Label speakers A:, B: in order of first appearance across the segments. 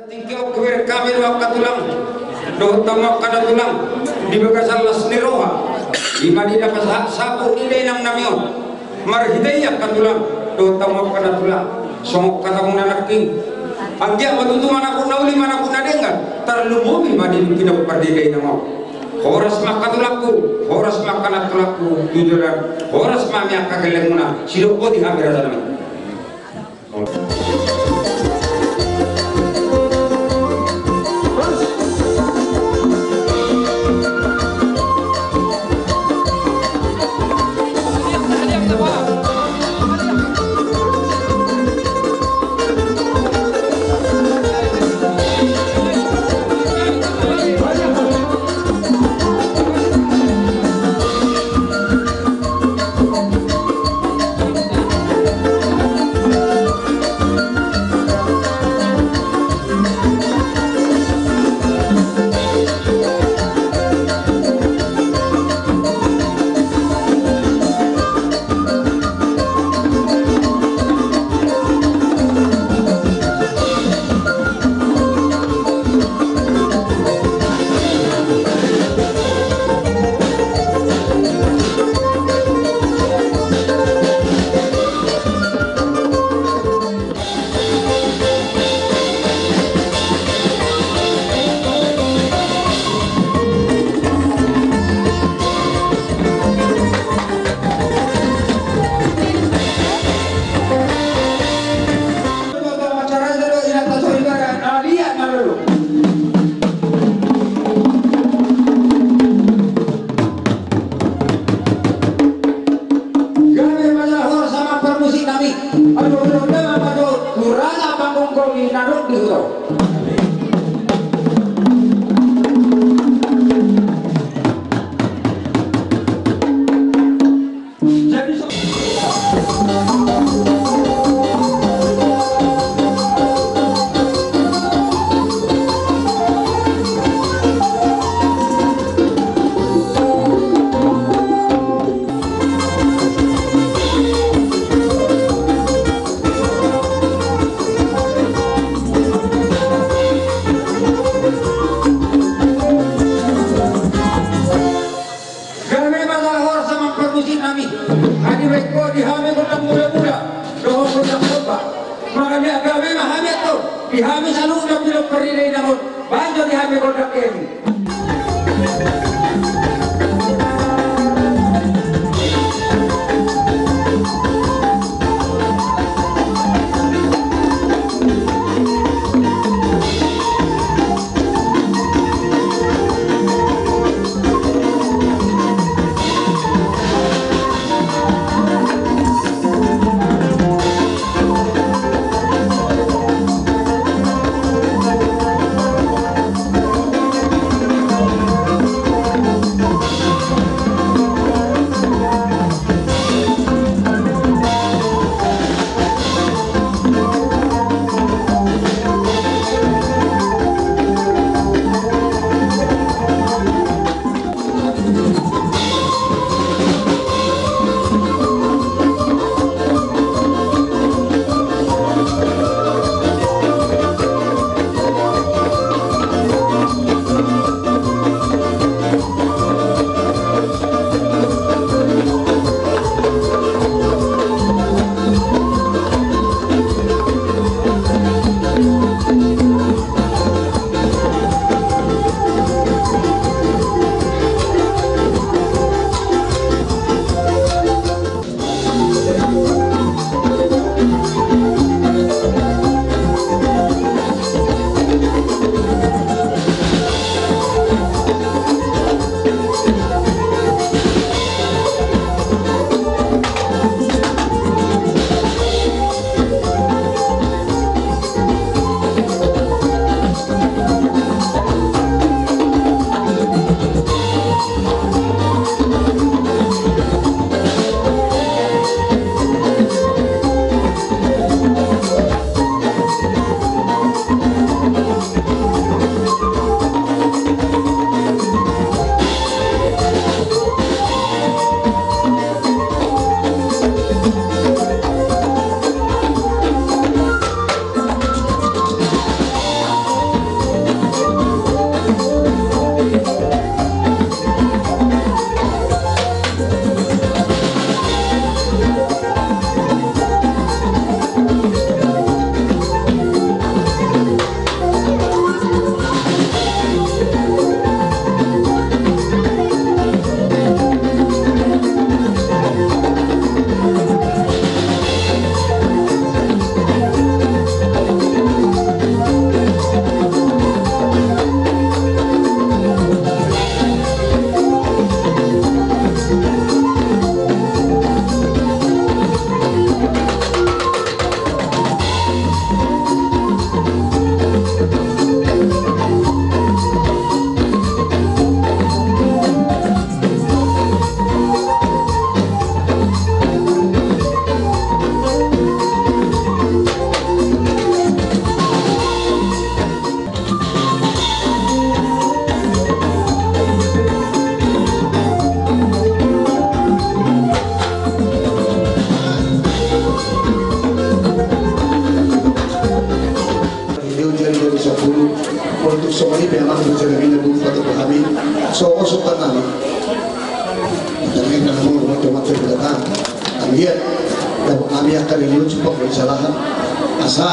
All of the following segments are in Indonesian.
A: Tiga kuwer kami waktu tulang, doh tamak kada tulang di bekas alas niroha, di madinah pas sapu nilai nang namion, marhidayah katulang, doh tamak kada tulang, songok kata anak king, anggia batutu mana pun nauli mana pun adengan, terlumumi madinah tidak berdiri namo, horas makan tulaku, horas makan tulaku, jujuran, horas mami akak kelemuna, sido kodi hampir ada nami.
B: untuk semua ini memang berjalan ini dulu pada kami so suka kami dan kita mau cuma ceritakan kami dan kami akan ini cukup bersalahan asa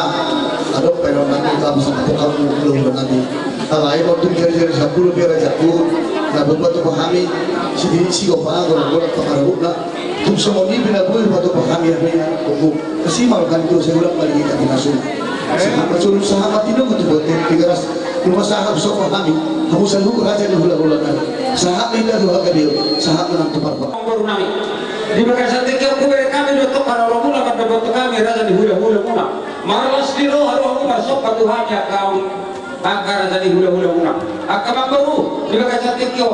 B: ada peron nanti dalam satu kamu belum nanti kalau ayo waktu jari-jari 10 biar jatuh na berbatu kami si gopang kalau boleh pengaruh na tum semua ini bila boleh batu kami apa yang kubu kasih makan itu saya ulang lagi kita masuk sahabat itu untuk buat tiga ras rumah sahabat sofa kami kamu selalu raja di hula-hula sahabat itu dua kali sahabat menang tepar
A: baru nami di bekas tiga kue kami do tok kalau mula pada batu kami raja di hula-hula mula malas di roh harus sofa Tuhan ya kau angkara raja di hula-hula mula akam baru di bekas tiga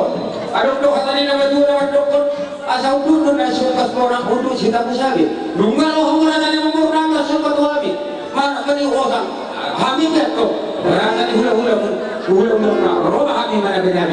A: adok dok katanya nama dua nama dokter asal dulu dan suka orang untuk kita bersagi dunga loh raja di mengurang sofa Tuhan mana kali orang hamil itu raja di hula-hula mula roh hamil mana benar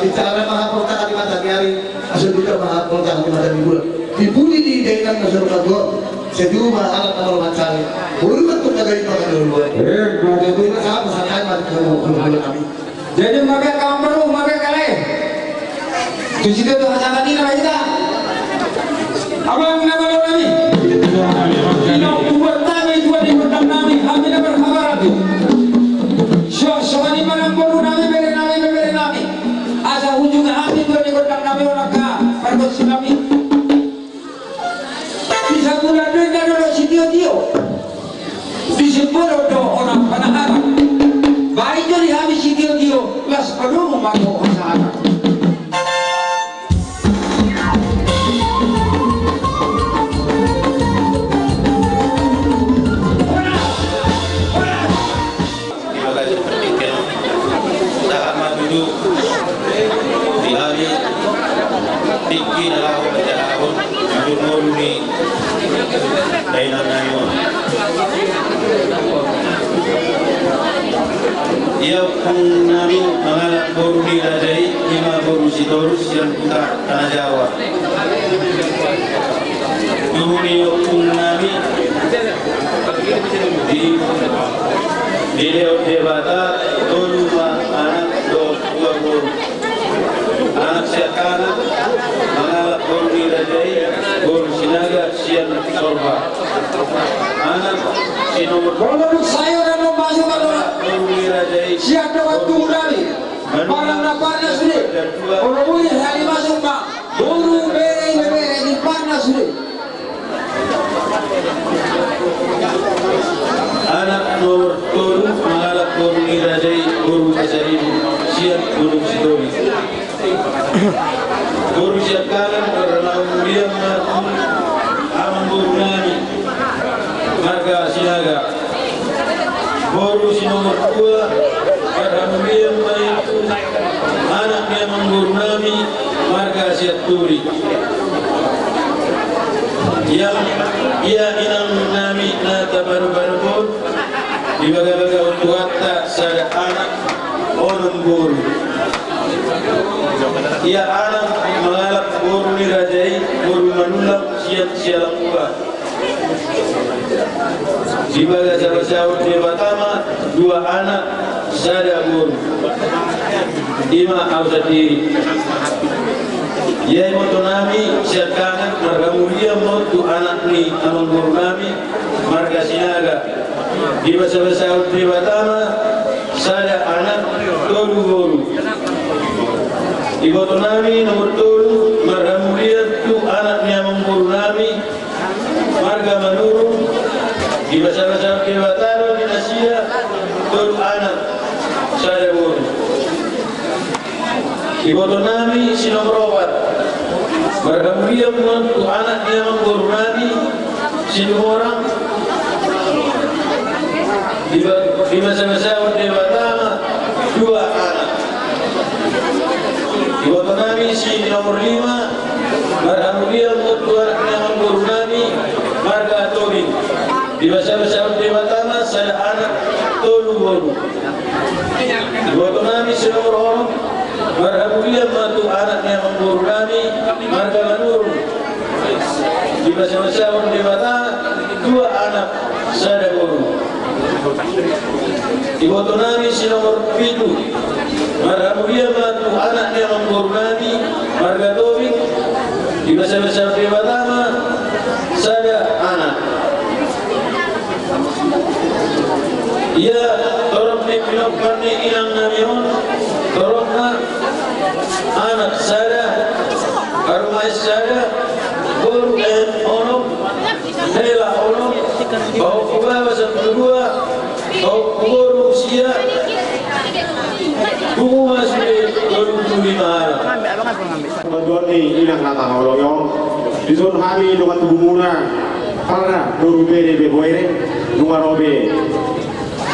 B: bicara mahapurta kalimat hari asal juga mahapurta kalimat hari bulan dibuli di daerah masyarakat gua sejumlah alat nomor macam buruan tuh kagak dipakai dulu itu apa sakai mati kalau kami
A: jadi makai kaum baru makai kalian tu situ tu hasanah ni nama kita abang nama kami ina buat kami dua di hutan kami kami dah berkhabar tu so ni mana baru bere nami asa ujung kami dua di hutan kami orang ka perkos kami bisa bulan duit dan orang sitio disebut orang panaharap baik jadi habis sitio las penuh memakai hasanah
C: di hari tinggi dalam tahun Jumuni Dainanayo ia pun nami mengalak boru di Rajai lima boru sitorus yang kita tanah Jawa Jumuni pun nami di Leo Debata Toluma anak dua boru anak siakana mengalak boru di Rajai boru sinaga sian sorba anak sinomor
A: kalau saya dan masuk
C: boru di Rajai
A: siapa waktu kali barang naparnya sudah kalau boleh hari masuk pak boru bere di panas sudah
C: anak nomor turun mengalak boru di Rajai boru kasaribu sian gunung sitori boru siap kanan karena dia mengaku aman boru nami marga sinaga boru si nomor 2 karena dia mengaku anaknya mengguru nami marga siap turi yang ia inang nami nata baru-baru pun di baga-baga untuk hatta sada anak orang boru ia anak mengalap boru di Rajai boru manulak siap buka di baga sahabat di Batama 2 anak sada boru ima awsatiri ia moto nami siap kanan marga mulia moto anak ni amang boru nami marga sinaga di sahabat di Batama sada anak tolu boru di foto nami nomor tolu marga mulia tu anaknya memburu nami marga manurung di bahasa Batara di Asia tolu anak saya boru di foto nami si nomor 4 marga mulia tu anaknya memburu nami si orang di bahasa Batara 2 anak di foto nami si nomor 5 marga mulia tu anaknya memburu nami marga Tobing di bahasa Batara saya anak tolu boru di foto nami si nomor 4 marga mulia tu anaknya memburu nami marga Manurung di bahasa Batara 2 anak saya boru di foto nami si nomor 7 marga mulia tu anaknya memburu nami marga Tobing di bahasa Batara saya anak ia torok ni pinokkan ni inang namion torok na anak saya karumai saya boru en onok hela onok bau kubawa satu dua bau boru usia bungu masih 25
D: Bantuan ni ilang nata holonyong di zon kami dengan tubuh muna karena dorube de beboire nuarobe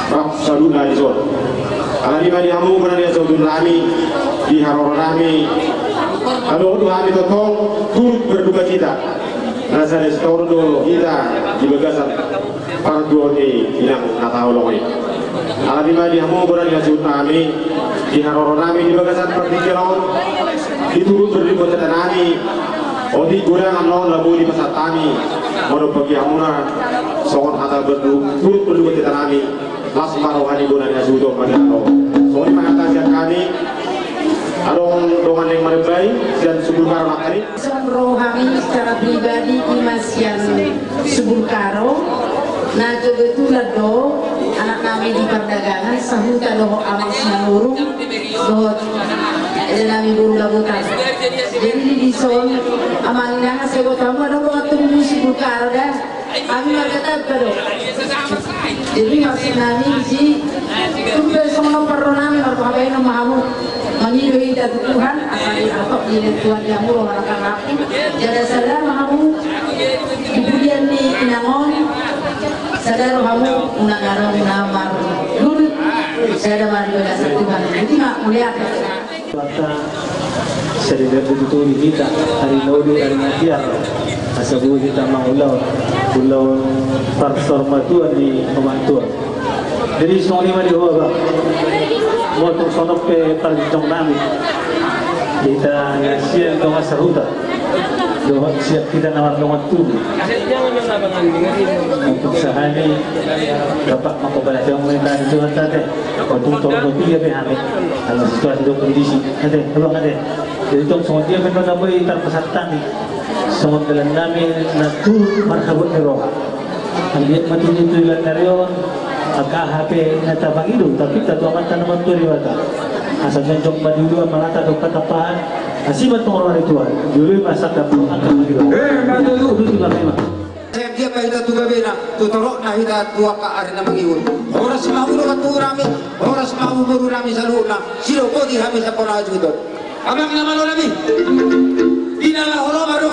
D: rap saluna di zon alani bani hamu berani zon kami di haror kami kalau tu kami totong turut berduka cita rasa restorno kita di bagasan para dua ni ilang nata holongi alani bani hamu berani zon kami di haroro nami di bagasan pertikiron diturut berdibut nami odi kurang anon labu di pasar tani mono bagi amuna songon hata turut berdibut nami lasma rohani gunanya sudo padano soalnya mengatakan kami adong dongan yang merebai dan subur karo nakari
E: rohani secara pribadi Imas yang subur karo nah kebetulan do anak kami di perdagangan sahuta doho amal sinalurung doho nami guru labutan jadi di son amalnya sego tamu ada doho tunggu subur karo dah kami berkata kado jadi masih nami si tumbe sono perro nami marpabai no mahamu menghidupi dari Tuhan asal diatok di Tuhan yang mulu melakukan aku jadi sadar mahamu kemudian di inangon sadar mahamu unang-arang unamar dulu saya ada mandi berdasar Tuhan jadi nggak melihat
F: maka sedang betul kita hari lalu hari natiar asabu kita maulau pulau transformatuan di pembantuan jadi semua lima di bawah motor sonok pe parjong nami kita siap dengan sahuta doa siap kita nawar dengan tubuh untuk sehari dapat makobala yang mereka itu tadi untuk tolong dia behame kalau situasi itu kondisi ada kalau ada jadi tong semua dia memang apa itu peserta nih semua dalam nami natu marhabut neroha ambil mati itu ilan narion agak HP natabang itu tapi tatu amat tanaman tu riwata asal jong badulu malata dopat apaan asibat orang itu dulu masak dapur akan begitu dulu juga memang
A: dia baita tuga bena tutorok na hita tua ka arena mangiun oras mau no katurami oras mau buru rami saluna silo ko di hami sa pona judo abang naman olami dinala holo maro